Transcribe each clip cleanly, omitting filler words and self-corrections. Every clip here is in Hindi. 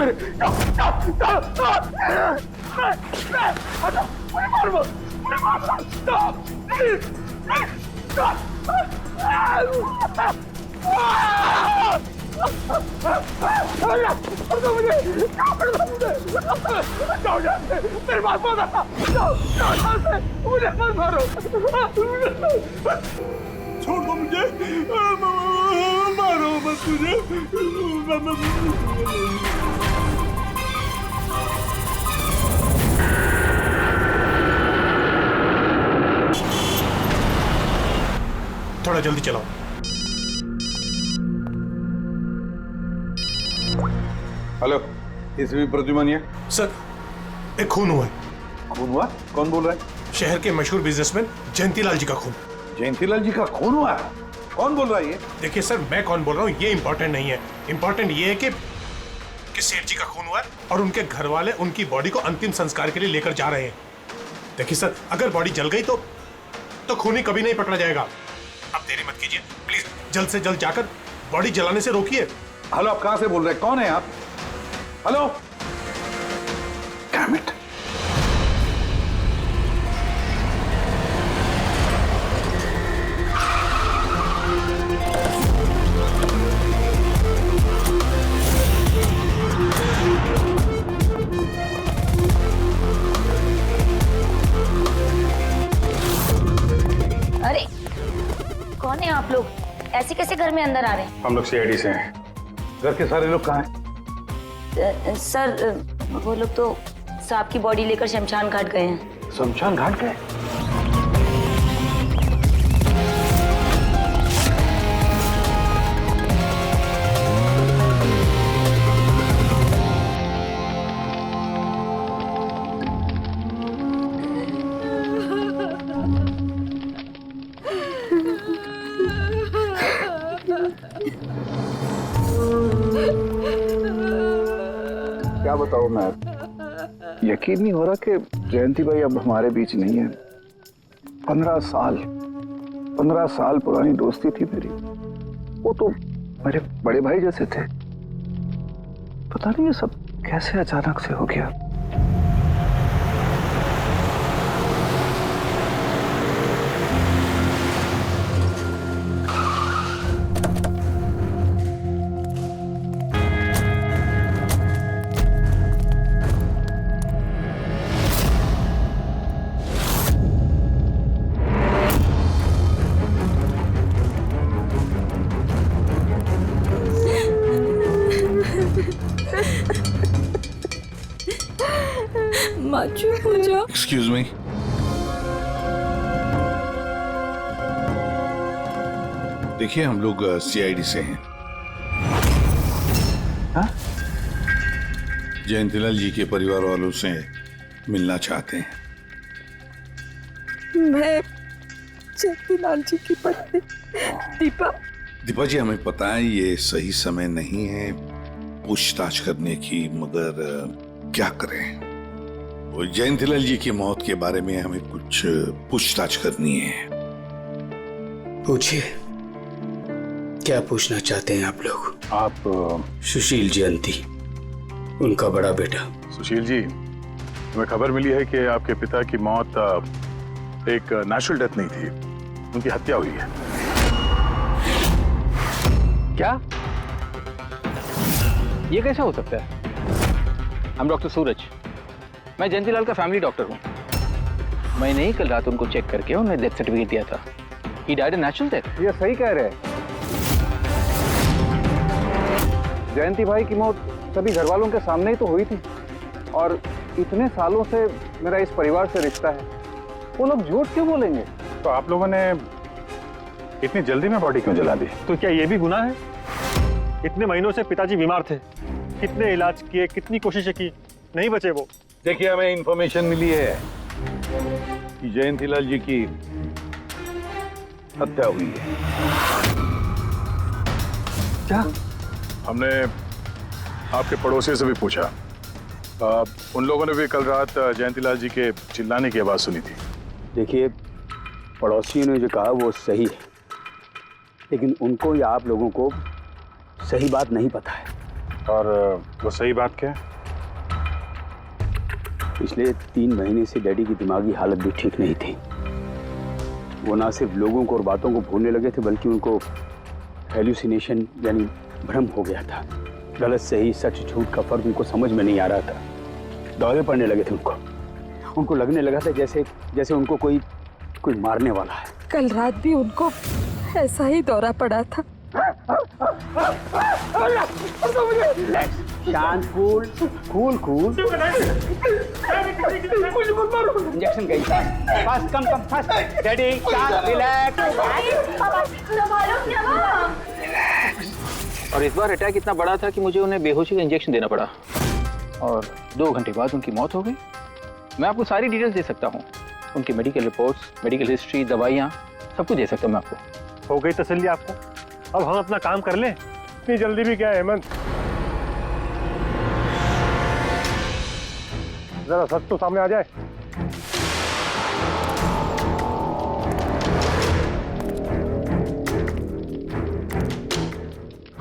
मेरे, मेरे पास मुझे मत मारो, छोड़ दो मुझे, मारो मत मुझे। थोड़ा जल्दी चलाओ। हेलो, इसमें प्रद्युमन है सर, एक खून हुआ है। खून हुआ? कौन बोल रहा है? शहर के मशहूर बिजनेसमैन जयंतीलाल जी का खून। जयंतीलाल जी का खून हुआ है? कौन बोल रहा है ये? देखिए सर, मैं कौन बोल रहा हूँ ये इंपॉर्टेंट नहीं है। इंपॉर्टेंट ये है कि सेठ जी का खून हुआ है और उनके घर वाले उनकी बॉडी को अंतिम संस्कार के लिए लेकर जा रहे हैं। देखिए सर, अगर बॉडी जल गई तो खून ही कभी नहीं पकड़ा जाएगा। आप देरी मत कीजिए प्लीज, जल्द से जल्द जाकर बॉडी जलाने से रोकिए। हेलो, आप कहां से बोल रहे हैं? कौन है आप? Hello, damn it. अरे कौन है आप लोग? ऐसे कैसे घर में अंदर आ रहे हैं? हम लोग सीआईडी से हैं। घर के सारे लोग कहाँ हैं? सर वो लोग तो साहब की बॉडी लेकर शमशान घाट गए हैं। शमशान घाट गए? क्या बताऊं मैं, यकीन नहीं हो रहा कि जयंती भाई अब हमारे बीच नहीं है। 15 साल पुरानी दोस्ती थी मेरी। वो तो मेरे बड़े भाई जैसे थे। पता नहीं ये सब कैसे अचानक से हो गया। एक्सक्यूज मी, देखिए हम लोग सीआईडी से हैं। हाँ? जयंतीलाल जी के परिवार वालों से मिलना चाहते हैं। मैं जयंतीलाल जी की पत्नी दीपा। दीपा जी, हमें पता है ये सही समय नहीं है पूछताछ करने की, मगर क्या करें, वो जयंतीलाल जी की मौत के बारे में हमें कुछ पूछताछ करनी है। पूछिए, क्या पूछना चाहते हैं आप लोग? आप सुशील जयंती, उनका बड़ा बेटा। सुशील जी, हमें खबर मिली है कि आपके पिता की मौत एक नेचुरल डेथ नहीं थी, उनकी हत्या हुई है। क्या? ये कैसे हो सकता है? I'm डॉक्टर सूरज, मैं जयंतीलाल का फैमिली डॉक्टर हूँ। मैंने ही कल रात उनको चेक करके उन्हें डेथ सर्टिफिकेट दिया था। He died a natural death। ये सही कह रहे हैं। जयंती भाई की मौत सभी घर वालों के सामने ही तो हुई थी, और इतने सालों से मेरा इस परिवार से रिश्ता है, वो लोग झूठ क्यों बोलेंगे? तो आप लोगों ने इतनी जल्दी में बॉडी क्यों जला दी? तो क्या ये भी गुनाह है? इतने महीनों से पिताजी बीमार थे, कितने इलाज किए, कितनी कोशिशें की, नहीं बचे वो। देखिए, हमें इंफॉर्मेशन मिली है कि जयंतीलाल जी की हत्या हुई है। क्या? हमने आपके पड़ोसी से भी पूछा, उन लोगों ने भी कल रात जयंतीलाल जी के चिल्लाने की आवाज सुनी थी। देखिए, पड़ोसियों ने जो कहा वो सही है, लेकिन उनको या आप लोगों को सही बात नहीं पता है। और वो सही बात क्या है? पिछले 3 महीने से डैडी की दिमागी हालत भी ठीक नहीं थी। वो ना सिर्फ लोगों को और बातों को भूलने लगे थे, बल्कि उनको हेल्यूसिनेशन यानी भ्रम हो गया था। गलत सही, सच झूठ का फर्क उनको समझ में नहीं आ रहा था। दौरे पड़ने लगे थे उनको लगने लगा था जैसे उनको कोई मारने वाला है। कल रात भी उनको ऐसा ही दौरा पड़ा था। शांत, कूल। इंजेक्शन गई। Fast, come fast. डैडी शांत, रिलैक्स। और इस बार अटैक इतना बड़ा था कि मुझे उन्हें बेहोशी का इंजेक्शन देना पड़ा और 2 घंटे बाद उनकी मौत हो गई। मैं आपको सारी डिटेल्स दे सकता हूँ, उनकी मेडिकल रिपोर्ट्स, मेडिकल हिस्ट्री, दवाइयाँ, सब कुछ दे सकता हूँ मैं आपको। हो गई तसल्ली आपको? अब हम अपना काम कर लें। इतनी जल्दी भी क्या है हेमंत? जरा सच तो सामने आ जाए।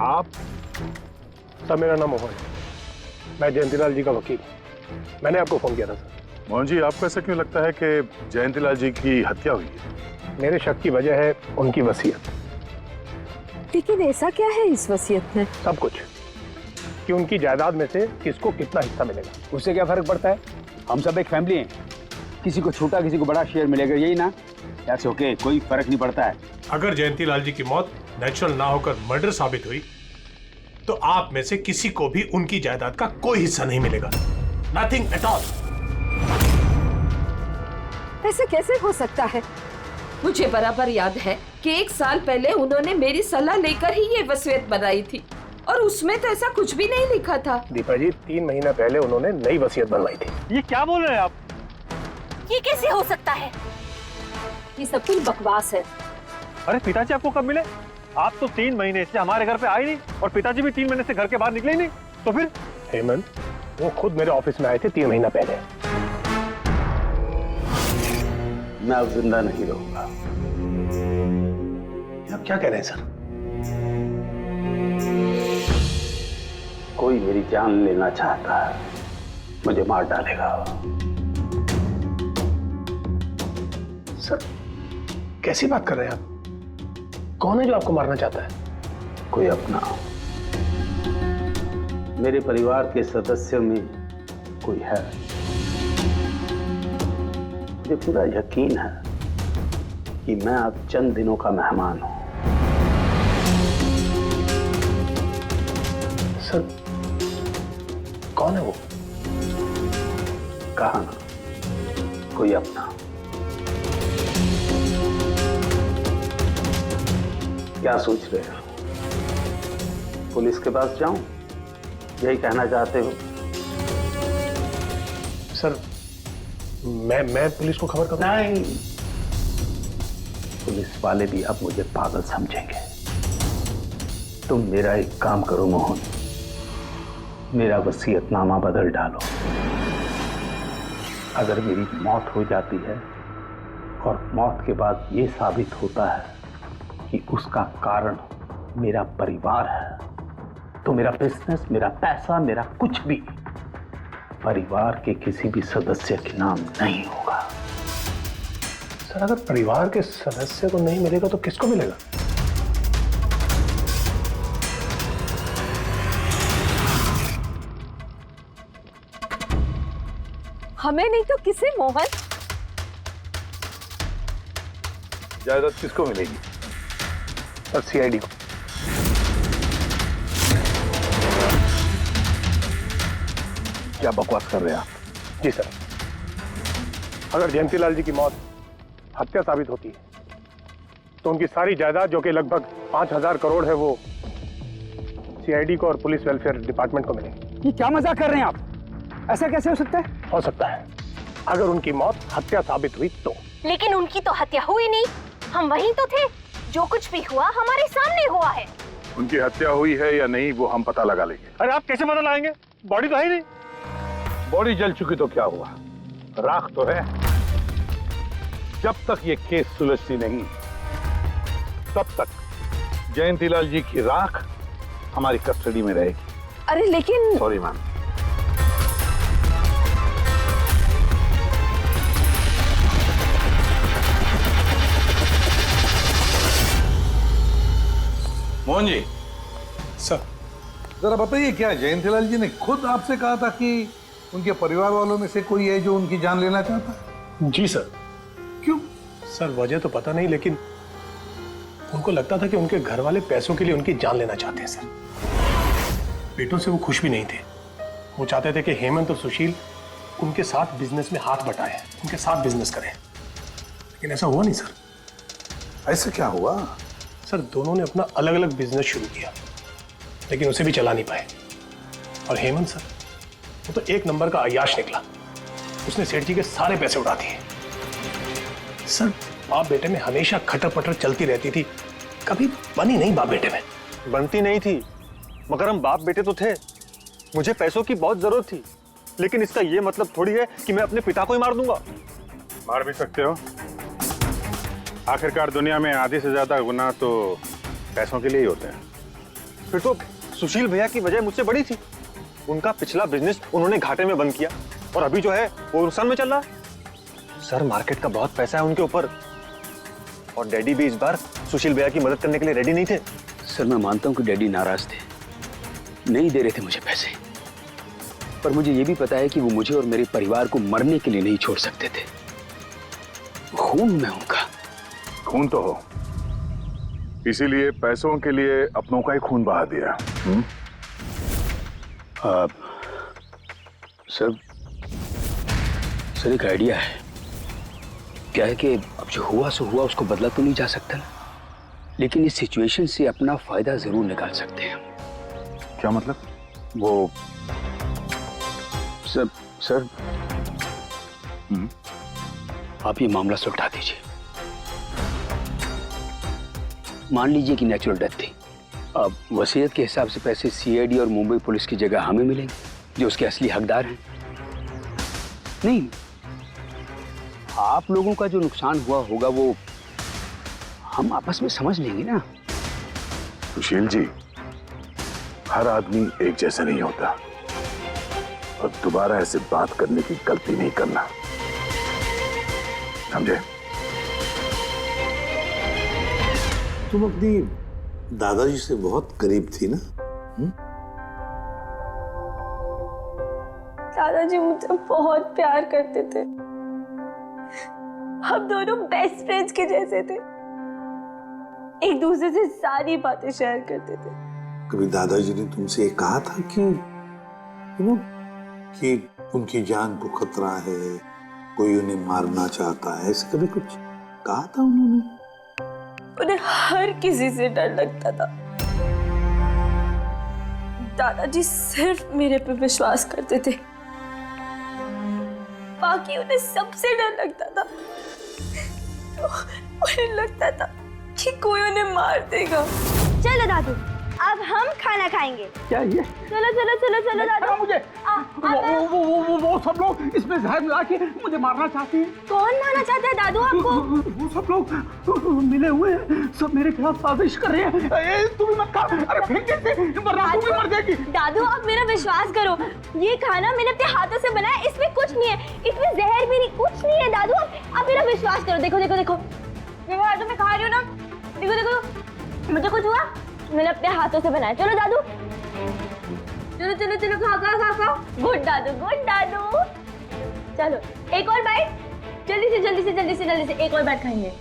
आप सर, मेरा नाम मोहन है, मैं जयंतीलाल जी का वकील। मैंने आपको फोन किया था सर। मोहन जी, आपको ऐसा क्यों लगता है कि जयंतीलाल जी की हत्या हुई है? मेरे शक की वजह है उनकी वसीयत। लेकिन ऐसा क्या है इस वसीयत में? सब कुछ, कि उनकी जायदाद में से किसको कितना हिस्सा मिलेगा। उससे क्या फर्क पड़ता है? हम सब एक फैमिली हैं। किसी को छोटा, किसी को बड़ा शेयर मिलेगा, यही ना? ऐसे ओके, कोई फर्क नहीं पड़ता है। अगर जयंतीलाल जी की मौत नेचुरल ना होकर मर्डर साबित हुई तो आप में से किसी को भी उनकी जायदाद का कोई हिस्सा नहीं मिलेगा। Nothing at all. ऐसे कैसे हो सकता है? मुझे बराबर याद है कि 1 साल पहले उन्होंने मेरी सलाह लेकर ही ये वसीयत बनाई थी और उसमें तो ऐसा कुछ भी नहीं लिखा था। दीपा जी, 3 महीना पहले उन्होंने नई वसीयत बनवाई थी। ये क्या बोल रहे हैं आप? ये कैसे हो सकता है? ये सब कुछ बकवास है। अरे पिताजी आपको कब मिले? आप तो 3 महीने से हमारे घर पे आए नहीं और पिताजी भी 3 महीने से घर के बाहर निकले ही नहीं। तो फिर? हेमंत, वो खुद मेरे ऑफिस में आए थे 3 महीना पहले। मैं अब जिंदा नहीं रहूंगा। आप क्या कह रहे हैं सर? कोई मेरी जान लेना चाहता है, मुझे मार डालेगा। सर, कैसी बात कर रहे हैं आप? कौन है जो आपको मारना चाहता है? कोई अपना, मेरे परिवार के सदस्य में कोई है। मुझे पूरा यकीन है कि मैं अब चंद दिनों का मेहमान हूं। सर, कौन है वो? कहा ना, कोई अपना। क्या सोच रहे हो? पुलिस के पास जाऊं? यही कहना चाहते हो? सर, मैं पुलिस को खबर करूं? नहीं, पुलिस वाले भी अब मुझे पागल समझेंगे। तुम मेरा एक काम करो मोहन, मेरा वसीयतनामा बदल डालो। अगर मेरी मौत हो जाती है और मौत के बाद ये साबित होता है कि उसका कारण मेरा परिवार है, तो मेरा बिजनेस, मेरा पैसा, मेरा कुछ भी परिवार के किसी भी सदस्य के नाम नहीं होगा। सर, अगर परिवार के सदस्य को नहीं मिलेगा तो किसको मिलेगा? हमें नहीं तो किसे मोहन? जायदाद किसको मिलेगी? सर, सीआईडी को। क्या बकवास कर रहे हैं आप? जी सर, अगर जयंतीलाल जी की मौत हत्या साबित होती है तो उनकी सारी जायदाद, जो कि लगभग 5000 करोड़ है, वो सीआईडी को और पुलिस वेलफेयर डिपार्टमेंट को मिलेगी। ये क्या मजाक कर रहे हैं आप? ऐसा कैसे हो सकता है? हो सकता है, अगर उनकी मौत हत्या साबित हुई तो। लेकिन उनकी तो हत्या हुई नहीं, हम वहीं तो थे। जो कुछ भी हुआ हमारे सामने हुआ है। उनकी हत्या हुई है या नहीं वो हम पता लगा लेंगे। अरे आप कैसे पता लगाएंगे? बॉडी तो है ही नहीं। बॉडी जल चुकी तो क्या हुआ, राख तो है। जब तक ये केस सुलझती नहीं तब तक जयंतीलाल जी की राख हमारी कस्टडी में रहेगी। अरे लेकिन sorry ma'am. Mohan ji, sir जरा बताइए, क्या जयंतीलाल जी ने खुद आपसे कहा था कि उनके परिवार वालों में से कोई है जो उनकी जान लेना चाहता है? जी सर। क्यों? सर वजह तो पता नहीं, लेकिन उनको लगता था कि उनके घर वाले पैसों के लिए उनकी जान लेना चाहते हैं सर। बेटों से वो खुश भी नहीं थे। वो चाहते थे कि हेमंत और सुशील उनके साथ बिजनेस में हाथ बटाएं, उनके साथ बिजनेस करें, लेकिन ऐसा हुआ नहीं सर। ऐसा क्या हुआ? सर दोनों ने अपना अलग अलग बिजनेस शुरू किया, लेकिन उसे भी चला नहीं पाए। और हेमंत सर, वो तो एक नंबर का अय्याश निकला। उसने सेठ जी के सारे पैसे उड़ा दिए। सर बाप बेटे में हमेशा खटर पटर चलती रहती थी, कभी बनी नहीं बाप बेटे में। बनती नहीं थी, मगर हम बाप बेटे तो थे। मुझे पैसों की बहुत जरूरत थी, लेकिन इसका ये मतलब थोड़ी है कि मैं अपने पिता को ही मार दूंगा। मार भी सकते हो। आखिरकार दुनिया में आधे से ज्यादा गुनाह तो पैसों के लिए ही होते हैं। फिर तो सुशील भैया की वजह मुझसे बड़ी थी। उनका पिछला बिजनेस उन्होंने घाटे में बंद किया और अभी जो है वो नुकसान में चल रहा है। सर मार्केट का बहुत पैसा है उनके ऊपर, और डैडी भी इस बार सुशील भैया की मदद करने के लिए रेडी नहीं थे। सर मैं मानता हूं कि डैडी नाराज थे, नहीं दे रहे थे मुझे पैसे, पर मुझे ये भी पता है कि वो मुझे और मेरे परिवार को मरने के लिए नहीं छोड़ सकते थे। खून में उनका। खून तो हो, इसीलिए पैसों के लिए अपनों का ही खून बहा दिया। सर एक आइडिया है। क्या है कि अब जो हुआ सो हुआ, उसको बदला तो नहीं जा सकता ना, लेकिन इस सिचुएशन से अपना फायदा जरूर निकाल सकते हैं। क्या मतलब? वो सर आप ये मामला सुलझा दीजिए। मान लीजिए कि नेचुरल डेथ थी। अब वसीयत के हिसाब से पैसे सीआईडी और मुंबई पुलिस की जगह हमें मिलेंगे, जो उसके असली हकदार हैं। नहीं, आप लोगों का जो नुकसान हुआ होगा वो हम आपस में समझ लेंगे ना। सुशील जी, हर आदमी एक जैसा नहीं होता, और दोबारा ऐसे बात करने की गलती नहीं करना, समझे? तुम अपनी दादाजी से बहुत करीब थी ना? दादाजी मुझे बहुत प्यार करते थे। हम दोनों बेस्ट फ्रेंड्स के जैसे थे, एक दूसरे से सारी बातें शेयर करते थे। कभी दादाजी ने तुमसे ये कहा था कि कि उनकी जान को खतरा है, कोई उन्हें मारना चाहता है, ऐसे कभी कुछ कहा था उन्होंने? उन्हें हर किसी से डर लगता था। दादाजी सिर्फ मेरे पे विश्वास करते थे, बाकी उन्हें सबसे डर लगता था। तो उन्हें लगता था कि कोई उन्हें मार देगा। चलो दादू, अब हम खाना खाएंगे। क्या ये? चलो चलो चलो चलो दादू। मुझे वो सब लोग इसमें जहर मिला के मुझे मारना चाहते हैं। कौन मारना चाहता है दादू आपको? वो सब लोग मिले हुए हैं, सब मेरे खिलाफ साजिश कर रहे हैं। तुम मत खा, अरे फेंक दे, वरना तू भी मर जाएगी। दादू आप मेरा विश्वास करो, ये खाना मैंने अपने हाथों से बनाया, इसमें कुछ नहीं है, इसमें जहर भी नहीं, कुछ नहीं है दादू। आप मेरा विश्वास करो। देखो देखो देखो, मेरे हाथों में खा रही हो ना, देखो देखो, मुझे कुछ हुआ, मैंने अपने हाथों से बनाया। चलो दादू, चलो चलो चलो, खा खा खा खा। गुड दादू, गुड दादू। चलो एक और बाइट, जल्दी से जल्दी से जल्दी से जल्दी से एक और बाइट खाएंगे।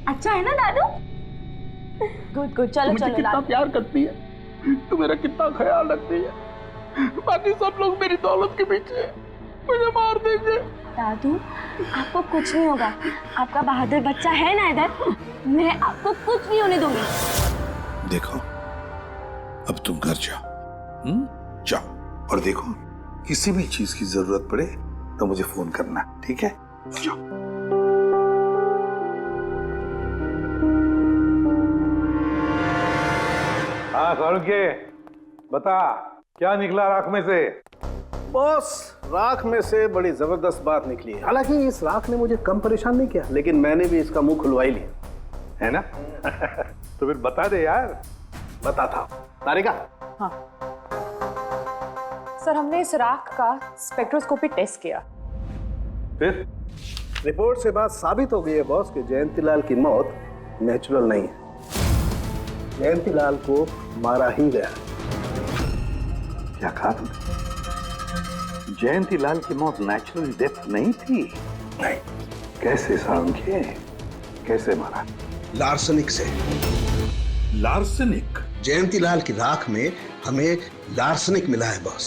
अच्छा है ना दादू? Good good. चलो मुझे चलो कितना प्यार करती है, तू मेरा कितना ख्याल रखती है, बाकी सब लोग मेरी दौलत के पीछे मुझे मार देंगे। दादू आपको कुछ नहीं होगा, आपका बहादुर बच्चा है ना इधर, मैं आपको कुछ नहीं होने दूंगी। देखो, अब तुम घर जाओ, जाओ, और देखो किसी भी चीज की जरूरत पड़े तो मुझे फोन करना, ठीक है? जाओ। हाँ के बता, क्या निकला राख में से? बॉस, राख में से बड़ी जबरदस्त बात निकली है। हालांकि इस राख ने मुझे कम परेशान नहीं किया, लेकिन मैंने भी इसका मुंह खुलवा ही लिया, है ना? तो फिर बता दे यार। बताता हूं। तारिका, हाँ सर हमने इस राख का स्पेक्ट्रोस्कोपी टेस्ट किया। फिर रिपोर्ट से बात साबित हो गई है बॉस कि जयंतीलाल की मौत नेचुरल नहीं है। जयंतीलाल को मारा ही गया। क्या कहा तुमने? जयंतीलाल की मौत नेचुरल डेथ नहीं थी? नहीं। कैसे सामझे? कैसे मारा? लार्सनिक से। लार्सनिक? जयंतीलाल की राख में हमें लार्सनिक मिला है बॉस।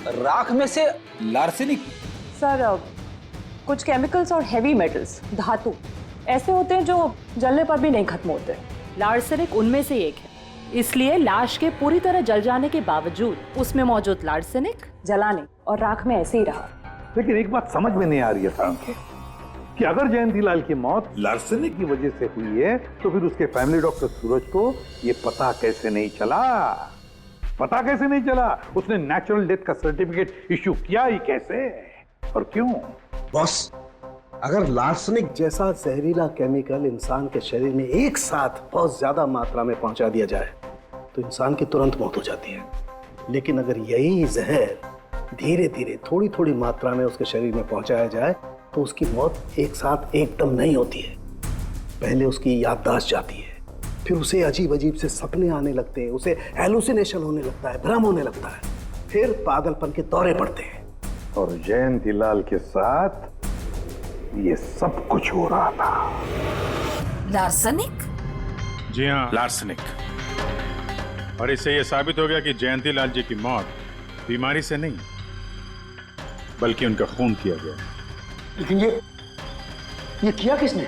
राख में से लार्सेनिक? सर कुछ केमिकल्स और हेवी मेटल्स, धातु ऐसे होते हैं जो जलने पर भी नहीं खत्म होते। लार्सेनिक उनमें से एक है, इसलिए लाश के पूरी तरह जल जाने के बावजूद उसमें मौजूद लार्सेनिक जलाने और राख में ऐसे ही रहा। लेकिन एक बात समझ में नहीं आ रही है सामने कि अगर जयंतीलाल की मौत लार्सेनिक की वजह से हुई है तो फिर उसके फैमिली डॉक्टर सूरज को ये पता कैसे नहीं चला? पता कैसे नहीं चला? उसने नेचुरल डेथ का सर्टिफिकेट इश्यू किया ही कैसे और क्यों? बॉस, अगर लार्सनिक जैसा जहरीला केमिकल इंसान के शरीर में एक साथ बहुत ज्यादा मात्रा में पहुंचा दिया जाए तो इंसान की तुरंत मौत हो जाती है। लेकिन अगर यही जहर धीरे धीरे थोड़ी थोड़ी मात्रा में उसके शरीर में पहुंचाया जाए तो उसकी मौत एक साथ एकदम नहीं होती है। पहले उसकी याददाश्त जाती है, फिर उसे अजीब अजीब से सपने आने लगते हैं, उसे हेलुसिनेशन होने लगता है, भ्रम होने लगता है, फिर पागलपन के दौरे पड़ते हैं। और जयंतीलाल के साथ ये सब कुछ हो रहा था। लार्सनिक? जी हाँ, लार्सनिक। और इससे यह साबित हो गया कि जयंतीलाल जी की मौत बीमारी से नहीं बल्कि उनका खून किया गया। लेकिन ये किया किसने?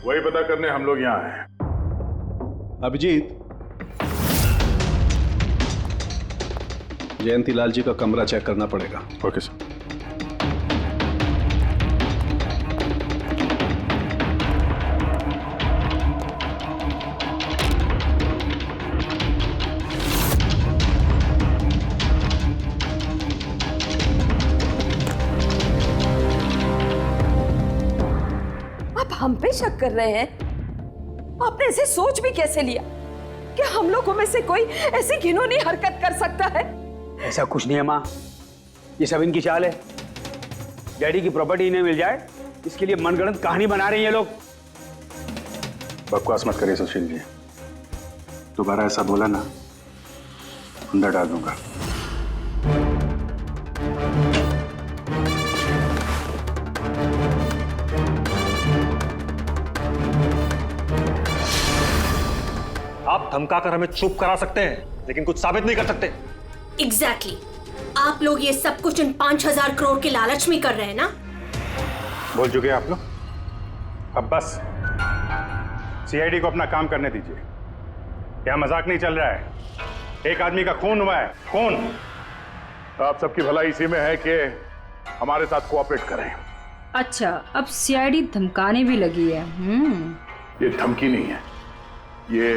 वही पता करने हम लोग यहाँ हैं। अभिजीत, जयंतीलाल जी का कमरा चेक करना पड़ेगा। Okay sir. हम पे शक कर रहे हैं? आपने ऐसे सोच भी कैसे लिया कि हम लोगों में से कोई ऐसी घिनौनी हरकत कर सकता है? ऐसा कुछ नहीं है माँ, ये सब इनकी चाल है। डैडी की प्रॉपर्टी इन्हें मिल जाए इसके लिए मनगढ़ंत कहानी बना रहे हैं ये लोग। बकवास मत करिए सुशील जी, दोबारा ऐसा बोला ना अंदर डाल दूंगा। आप धमकाकर हमें चुप करा सकते हैं लेकिन कुछ साबित नहीं कर सकते। एग्जैक्टली। आप लोग ये सब कुछ इन 5,000 करोड़ के लालच में कर रहे हैं ना? बोल चुके आप लोग, अब बस सीआईडी को अपना काम करने दीजिए। क्या मजाक नहीं चल रहा है? एक आदमी का खून हुआ है, खून। आप सबकी भलाई इसी में है कि हमारे साथ कोऑपरेट करें। अच्छा, अब सीआईडी धमकाने भी लगी है। ये धमकी नहीं है, ये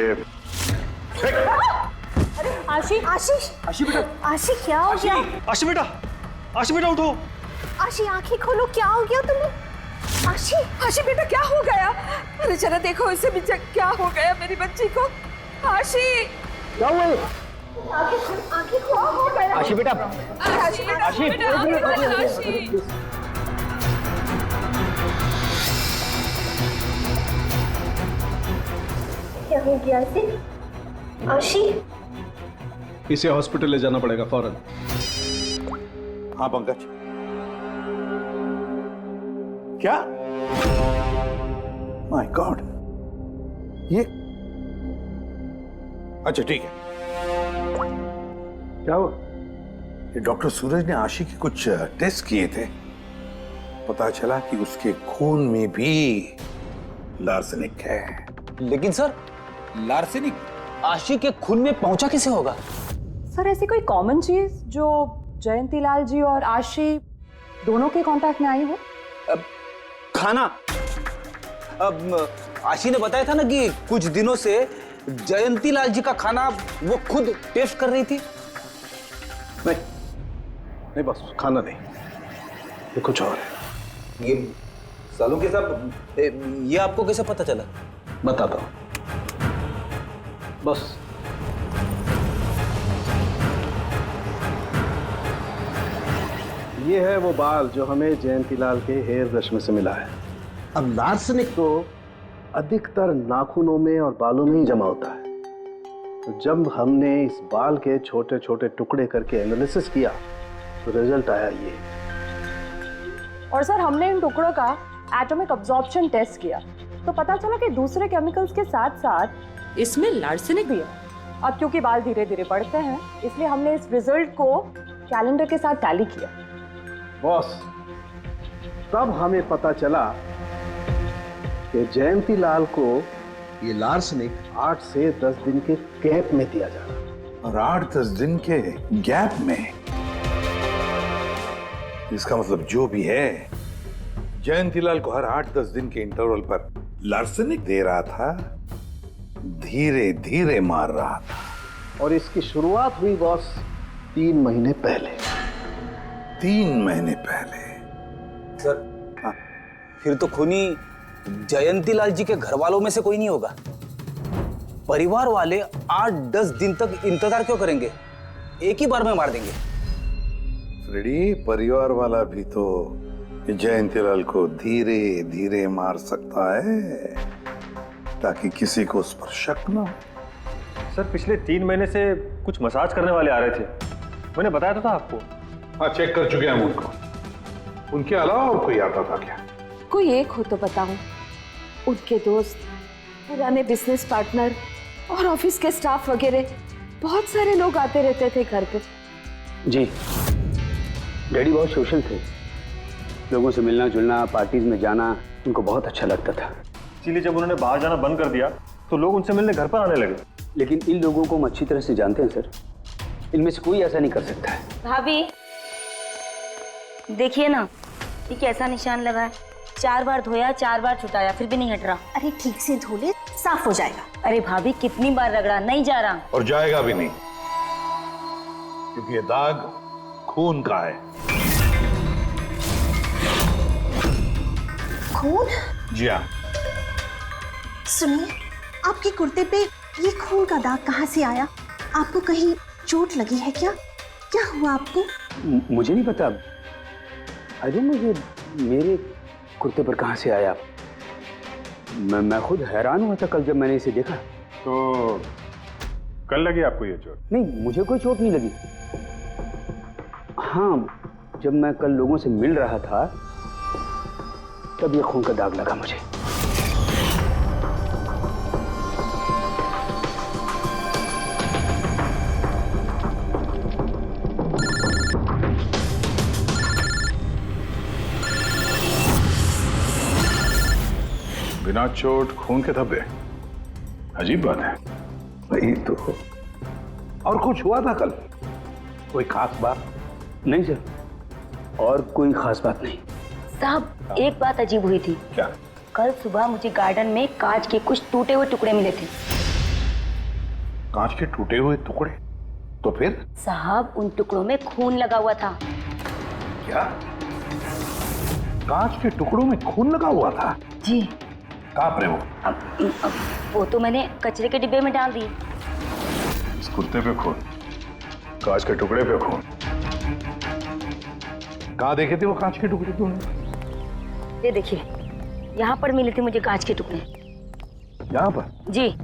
आशी बेटा, आशी क्या हो गया? आशी बेटा उठो। आशी आंखें खोलो, क्या हो गया तुम्हें? आशी बेटा क्या हो गया? अरे जरा देखो इसे भी, क्या हो गया मेरी बच्ची को? आशी क्या हुआ? आंखें खोलो, हो गया। आशी बेटा, क्या हो गया आशी? आशी इसे हॉस्पिटल ले जाना पड़ेगा फौरन। हाँ पंकज। क्या? माय गॉड, ये अच्छा ठीक है। क्या हुआ? ये डॉक्टर सूरज ने आशी के कुछ टेस्ट किए थे, पता चला कि उसके खून में भी लार्सेनिक है। लेकिन सर, लार्सेनिक आशी के खून में पहुंचा कैसे होगा? सर ऐसी कोई कॉमन चीज जो जयंतीलाल जी और आशी दोनों के कांटेक्ट में आई हो? खाना। अब आशी ने बताया था ना कि कुछ दिनों से जयंतीलाल जी का खाना वो खुद टेस्ट कर रही थी। नहीं बस, खाना नहीं, ये कुछ और है। ये सालों के साथ ये आपको कैसे पता चला? बताता हूं। बस ये है वो बाल जो हमें जयंतीलाल के हेयर ब्रश में से मिला है। अब लार्सनिक तो अधिकतर नाखूनों में और बालों में ही जमा होता है। तो जब हमने इस बाल के छोटे छोटे टुकड़े करके एनालिसिस किया तो रिजल्ट आया ये। और सर हमने इन टुकड़ों का एटॉमिक अब्जॉर्प्शन टेस्ट किया तो पता चला कि दूसरे केमिकल्स के साथ साथ इसमें लार्सेनिक भी है। अब क्योंकि बाल धीरे धीरे बढ़ते हैं इसलिए हमने इस रिजल्ट को कैलेंडर के साथ टैली किया। बॉस, तब हमें पता चला कि जयंतीलाल को ये लार्सनिक 8 से 10 दिन के गैप में दिया जा रहा। और 8-10 दिन के गैप में? इसका मतलब जो भी है, जयंतीलाल को हर 8-10 दिन के इंटरवल पर लार्सेनिक दे रहा था, धीरे धीरे मार रहा था। और इसकी शुरुआत हुई बॉस 3 महीने पहले। 3 महीने पहले? सर फिर तो खूनी जयंतीलाल जी के घर वालों में से कोई नहीं होगा। परिवार वाले 8-10 दिन तक इंतजार क्यों करेंगे? एक ही बार में मार देंगे। फ्रेडी, परिवार वाला भी तो जयंतीलाल को धीरे धीरे मार सकता है ताकि किसी को उस पर शक ना हो। सर पिछले 3 महीने से कुछ मसाज करने वाले आ रहे थे, मैंने बताया तो था आपको। हाँ, चेक कर चुके हैं हम उनको। उनके अलावा और कोई आता था क्या? कोई एक हो तो बताऊं। उनके दोस्त, पुराने बिजनेस पार्टनर और ऑफिस के स्टाफ वगैरह बहुत सारे लोग आते रहते थे घर पे। जी, डैडी बहुत सोशल थे। लोगों से मिलना जुलना, पार्टीज में जाना उनको बहुत अच्छा लगता था। इसीलिए जब उन्होंने बाहर जाना बंद कर दिया तो लोग उनसे मिलने घर पर आने लगे। लेकिन इन लोगों को हम अच्छी तरह से जानते हैं सर, इनमें से कोई ऐसा नहीं कर सकता है। भाभी देखिए ना, ये कैसा निशान लगा है। 4 बार धोया, 4 बार छुटाया, फिर भी नहीं हट रहा। अरे ठीक से धो ले, साफ हो जाएगा। अरे भाभी कितनी बार रगड़ा, नहीं जा रहा। और जाएगा भी नहीं, क्योंकि ये दाग खून का है। खून? जी हाँ। सुनिए, आपके कुर्ते पे ये खून का दाग कहाँ से आया? आपको कहीं चोट लगी है क्या? क्या हुआ आपको? मुझे नहीं पता। अरे मुझे मेरे कुर्ते पर कहाँ से आया? मैं खुद हैरान हुआ था कल जब मैंने इसे देखा। तो कल लगी आपको ये चोट? नहीं, मुझे कोई चोट नहीं लगी। हाँ, जब मैं कल लोगों से मिल रहा था तब ये खून का दाग लगा मुझे। बिना चोट खून के धब्बे, अजीब बात है। वही तो। और कुछ हुआ था कल? कोई खास बात? नहीं सर, और कोई खास बात नहीं। साहब एक बात अजीब हुई थी। क्या? कल सुबह मुझे गार्डन में कांच के कुछ टूटे हुए टुकड़े मिले थे। कांच के टूटे हुए टुकड़े? तो फिर? साहब उन टुकड़ों में खून लगा हुआ था। क्या? कांच के टुकड़ों में खून लगा हुआ था? जी। कहाँ पर है वो? अब वो तो मैंने कचरे के डिब्बे में डाल दिए। इस कुर्ते पे खून, कांच के टुकड़े पे खून। कहाँ देखे थे वो कांच के टुकड़े तूने? ये देखिए, यहाँ पर मिले थे मुझे कांच के टुकड़े। यहाँ पर? जी।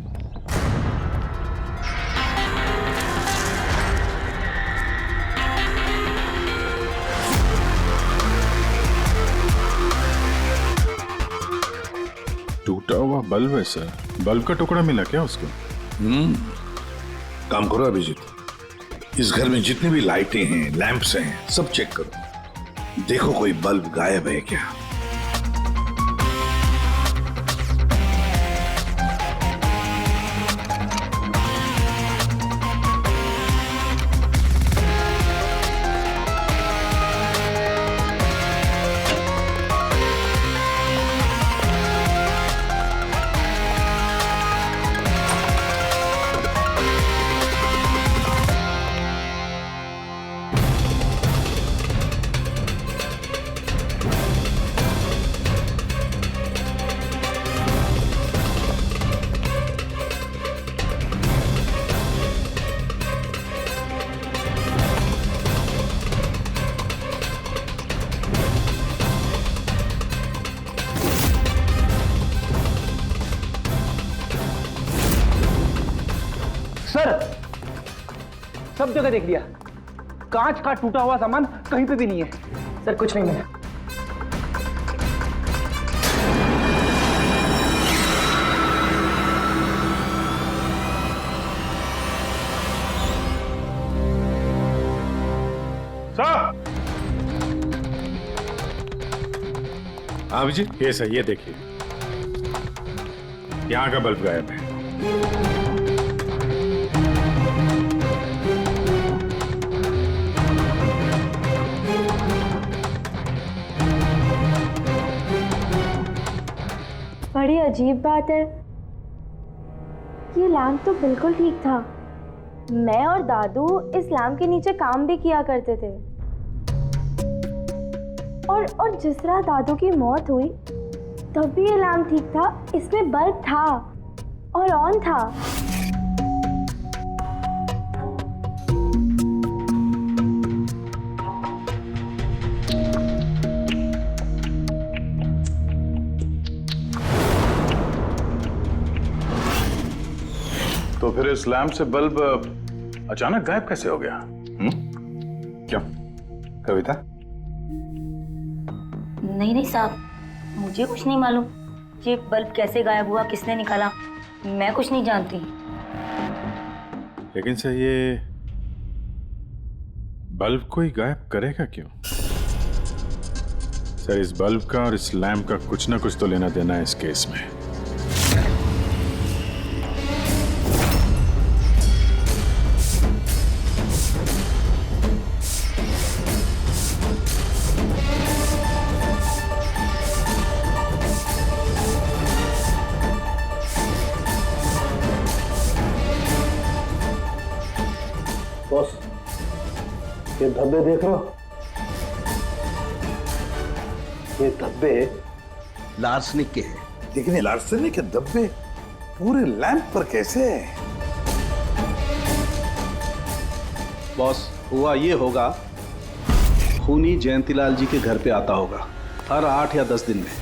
टूटा हुआ बल्ब है सर। बल्ब का टुकड़ा मिला क्या उसको? काम करो अभिजीत, इस घर में जितनी भी लाइटें हैं, लैंप्स हैं, सब चेक करो। देखो कोई बल्ब गायब है क्या? सर, सब जगह देख लिया, कांच का टूटा हुआ सामान कहीं पे भी नहीं है। सर कुछ नहीं मिला। आप जी ये सही है, देखिए यहाँ का बल्ब गायब है। बड़ी अजीब बात है, ये लैम्प तो बिल्कुल ठीक था। मैं और दादू इस लैम्प के नीचे काम भी किया करते थे, और जिस तरह दादू की मौत हुई तब भी ये लैम्प ठीक था, इसमें बल्ब था और ऑन था। तो फिर इस लैम्प से बल्ब अचानक गायब कैसे हो गया? क्यों कविता? नहीं साहब, मुझे कुछ नहीं मालूम। ये बल्ब कैसे गायब हुआ, किसने निकाला, मैं कुछ नहीं जानती। लेकिन सर ये बल्ब कोई गायब करेगा क्यों? सर इस बल्ब का और इस लैम्प का कुछ ना कुछ तो लेना देना है इस केस में। बॉस, ये धब्बे देख रहे हो? ये धब्बे लार्सनिक के हैं। लेकिन ये लार्सनिक के धब्बे पूरे लैंप पर कैसे? बॉस, हुआ ये होगा, खूनी जयंतीलाल जी के घर पे आता होगा हर 8 या 10 दिन में।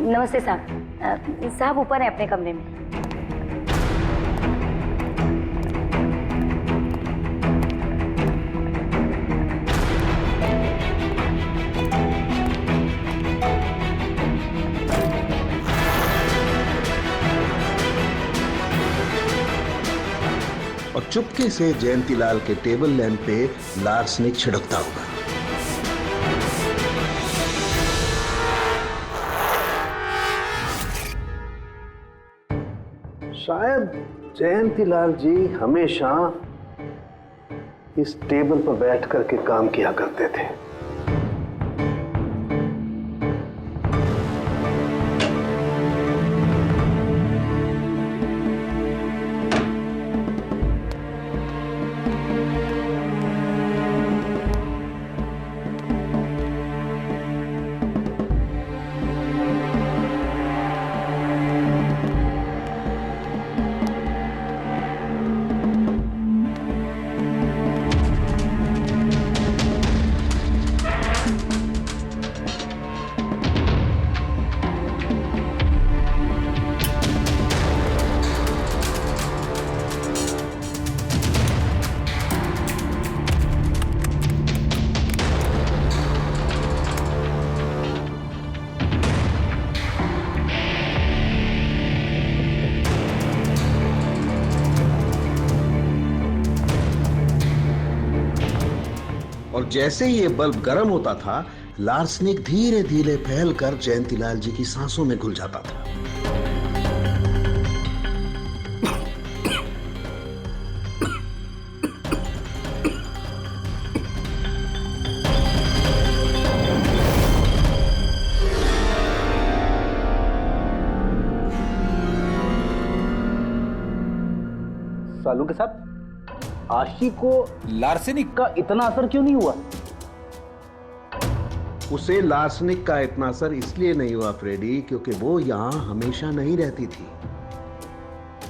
नमस्ते साहब। साहब ऊपर है अपने कमरे में। और चुपके से जयंतीलाल के टेबल लैंप पे लार्सनिक छिड़कता होगा। शायद जयंतीलाल जी हमेशा इस टेबल पर बैठ करके काम किया करते थे। और जैसे ही ये बल्ब गर्म होता था, लार्सनिक धीरे धीरे फैलकर जयंतीलाल जी की सांसों में घुल जाता था। सालू के साथ आशी को लार्सेनिक का इतना असर क्यों नहीं हुआ? उसे लार्सनिक का इतना असर इसलिए नहीं हुआ फ्रेडी, क्योंकि वो यहाँ हमेशा नहीं रहती थी,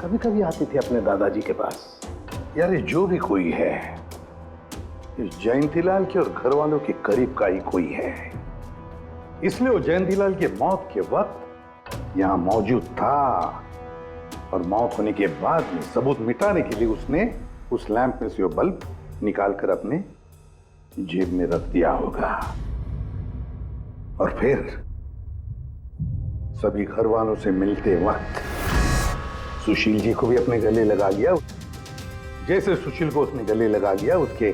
कभी कभी आती थी अपने दादाजी के पास। यार ये जो भी कोई है, इस जयंतीलाल के और घर वालों के करीब का ही कोई है, इसलिए वो जयंतीलाल की मौत के वक्त यहाँ मौजूद था। और मौत होने के बाद में सबूत मिटाने के लिए उसने उस लैंप में से वो बल्ब निकालकर अपने जेब में रख दिया होगा और फिर सभी घर वालों से मिलते वक्त सुशील जी को भी अपने गले लगा लिया। जैसे सुशील को उसने गले लगा लिया, उसके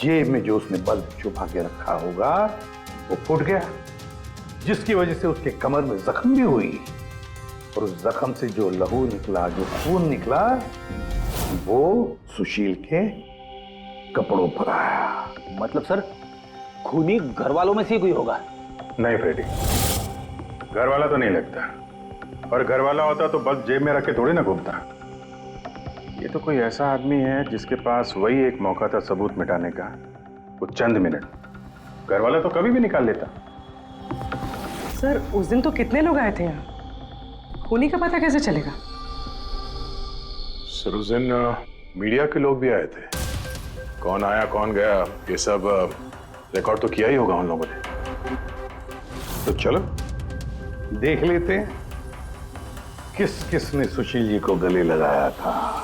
जेब में जो उसने बल्ब छुपा के रखा होगा वो फूट गया, जिसकी वजह से उसके कमर में जख्म भी हुई और उस जख्म से जो लहू निकला, जो खून निकला, वो सुशील के कपड़ों पर आया। मतलब सर खूनी घर वालों में से ही कोई होगा? नहीं फ्रेडी, घर वाला तो नहीं लगता, और घर वाला होता तो बस जेब में रख के थोड़ी ना घूमता। ये तो कोई ऐसा आदमी है जिसके पास वही एक मौका था सबूत मिटाने का, वो चंद मिनट। घर वाला तो कभी भी निकाल लेता। सर उस दिन तो कितने लोग आए थे यहाँ, खूनी का पता कैसे चलेगा? सर उस दिन मीडिया के लोग भी आए थे, कौन आया कौन गया ये सब रिकॉर्ड तो किया ही होगा उन लोगों ने। तो चलो देख लेते हैं किस किस ने सुशील जी को गले लगाया था।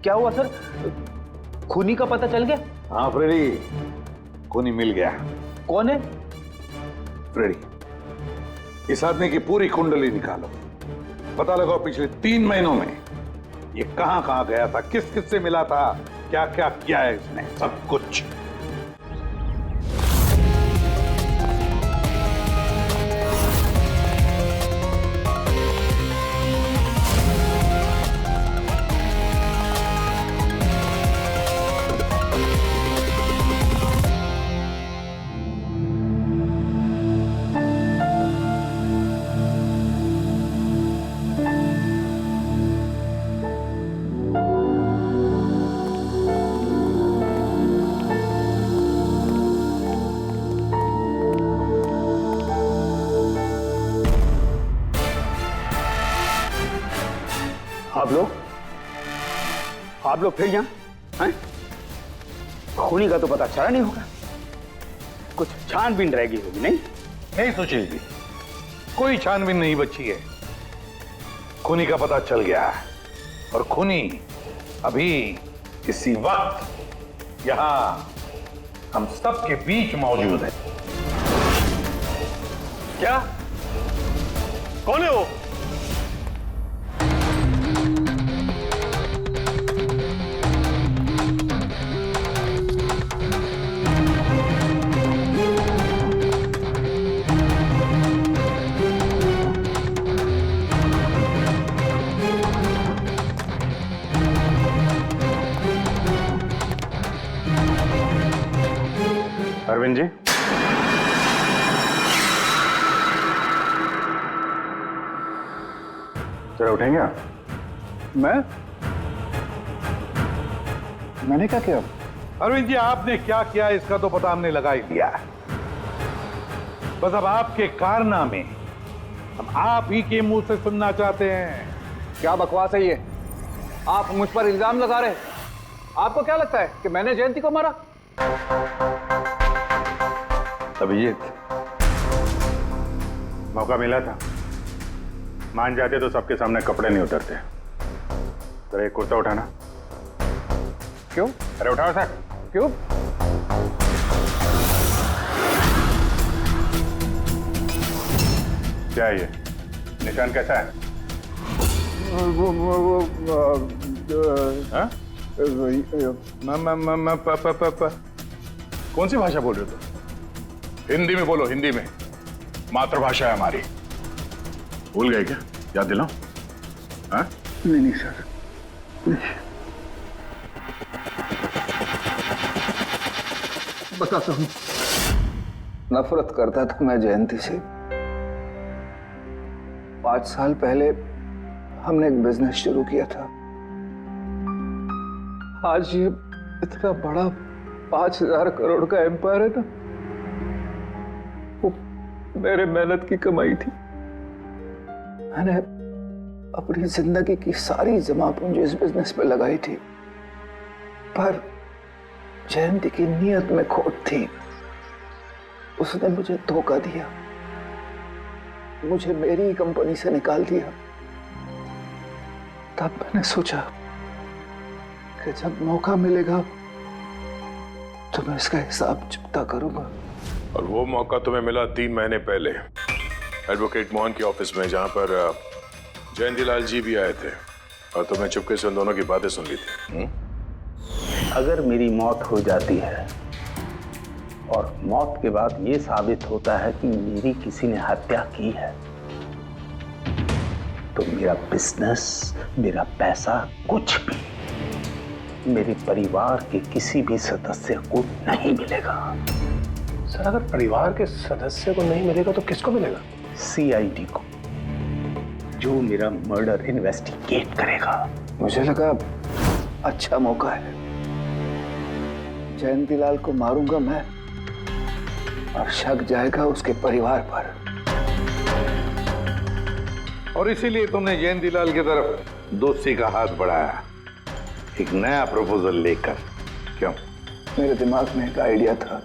क्या हुआ सर, खूनी का पता चल गया? हाँ फ्रेडी, खूनी मिल गया। कौन है? फ्रेडी, इस आदमी की पूरी कुंडली निकालो, पता लगाओ पिछले 3 महीनों में ये कहां कहां गया था, किस किस से मिला था, क्या क्या किया है इसने, सब कुछ। आप लोग फिर यहाँ हैं? खूनी का तो पता चला नहीं होगा, कुछ छानबीन रहेगी होगी। नहीं सुशील जी, कोई छानबीन नहीं बची है, खूनी का पता चल गया है और खूनी अभी इसी वक्त यहां हम सब के बीच मौजूद है। क्या? कौन है वो? अरविंद जी, जरा उठेंगे आप? मैंने क्या किया? अरविंद जी, आपने क्या किया इसका तो पता हमने लगा ही दिया। बस अब आपके कारनामे हम आप ही के मुंह से सुनना चाहते हैं। क्या बकवास है ये? आप मुझ पर इल्जाम लगा रहे हैं। आपको क्या लगता है कि मैंने जयंती को मारा? अभिजीत, मौका मिला था, मान जाते तो सबके सामने कपड़े नहीं उतरते। जरा एक कुर्ता उठाना। क्यों? अरे उठाओ सर। क्यों? क्या है ये? निशान कैसा है? हाँ? कौन सी भाषा बोल रहे हो तुम? हिंदी में बोलो, हिंदी में, मातृभाषा है हमारी। भूल गए क्या? याद दिलाओ। हाँ? नहीं सर, नहीं। बताता हूँ। नफरत करता था मैं जयंती से। 5 साल पहले हमने एक बिजनेस शुरू किया था। आज ये इतना बड़ा 5000 करोड़ का एम्पायर है ना, वो मेरे मेहनत की कमाई थी। मैंने अपनी जिंदगी की सारी जमा पूंजी इस बिजनेस पे लगाई थी, पर जयंती की नीयत में खोट थी। उसने मुझे धोखा दिया, मुझे मेरी ही कंपनी से निकाल दिया। तब मैंने सोचा कि जब मौका मिलेगा तो मैं इसका हिसाब चुकता करूंगा। और वो मौका तुम्हें मिला 3 महीने पहले एडवोकेट मोहन के ऑफिस में, जहां पर जयंतीलाल जी भी आए थे और तुमने चुपके से उन दोनों की बातें सुन ली थी। अगर मेरी मौत हो जाती है और मौत के बाद ये साबित होता है कि मेरी किसी ने हत्या की है, तो मेरा बिजनेस, मेरा पैसा, कुछ भी मेरे परिवार के किसी भी सदस्य को नहीं मिलेगा। सर, अगर परिवार के सदस्य को नहीं मिलेगा तो किसको मिलेगा? सीआईडी को, जो मेरा मर्डर इन्वेस्टिगेट करेगा। मुझे लगा अच्छा मौका है। जयंतीलाल को मारूंगा मैं और शक जाएगा उसके परिवार पर। और इसीलिए तुमने जयंतीलाल की तरफ दोस्ती का हाथ बढ़ाया, एक नया प्रपोजल लेकर। क्यों? मेरे दिमाग में एक आइडिया था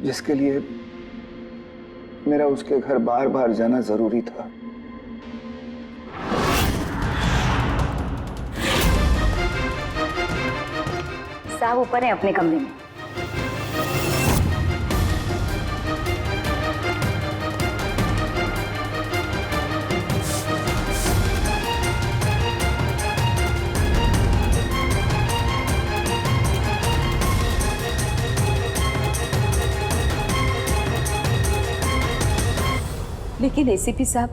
जिसके लिए मेरा उसके घर बार बार जाना जरूरी था। साहब ऊपर है अपने कमरे में। लेकिन एसीपी साहब,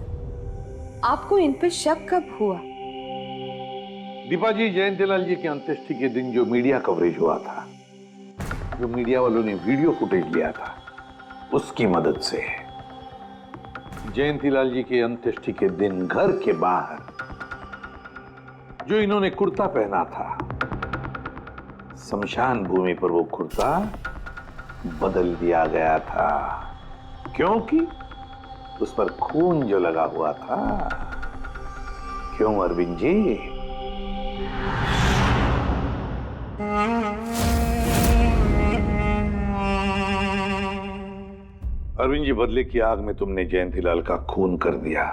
आपको इन पे शक कब हुआ? दीपा जी, जयंतीलाल जी की अंत्येष्टि के दिन जो मीडिया कवरेज हुआ था, जो मीडिया वालों ने वीडियो फुटेज लिया था, उसकी मदद से जयंतीलाल जी के अंत्येष्टि के दिन घर के बाहर जो इन्होंने कुर्ता पहना था, शमशान भूमि पर वो कुर्ता बदल दिया गया था, क्योंकि उस पर खून जो लगा हुआ था। क्यों अरविंद जी? अरविंद जी, बदले की आग में तुमने जयंतीलाल का खून कर दिया।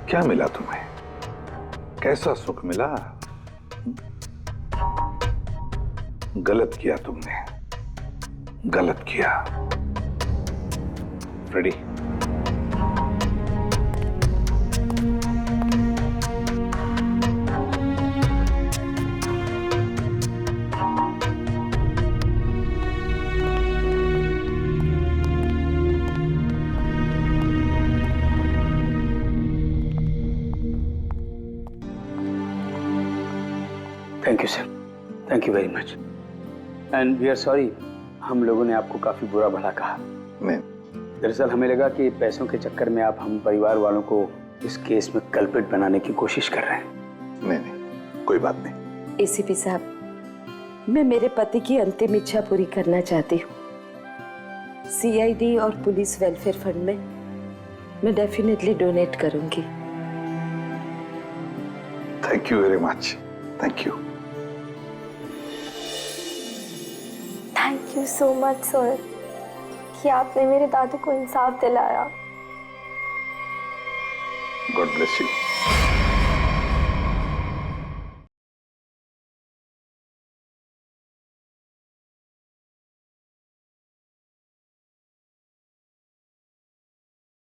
क्या मिला तुम्हें? कैसा सुख मिला? गलत किया तुमने, गलत किया। Ready? Thank you sir, thank you very much. And we are sorry, हम लोगों ने आपको काफी बुरा भला कहा। मैं दरअसल हमें लगा कि पैसों के चक्कर में आप हम परिवार वालों को इस केस में कल्प्रिट बनाने की कोशिश कर रहे हैं। नहीं, कोई बात नहीं। एसीपी साहब, मैं मेरे पति की अंतिम इच्छा पूरी करना चाहती हूँ। सीआईडी और पुलिस वेलफेयर फंड में मैं डेफिनेटली डोनेट करूंगी। Thank you very much. Thank you. Thank you so much sir कि आपने मेरे दादू को इंसाफ दिलाया। God bless you.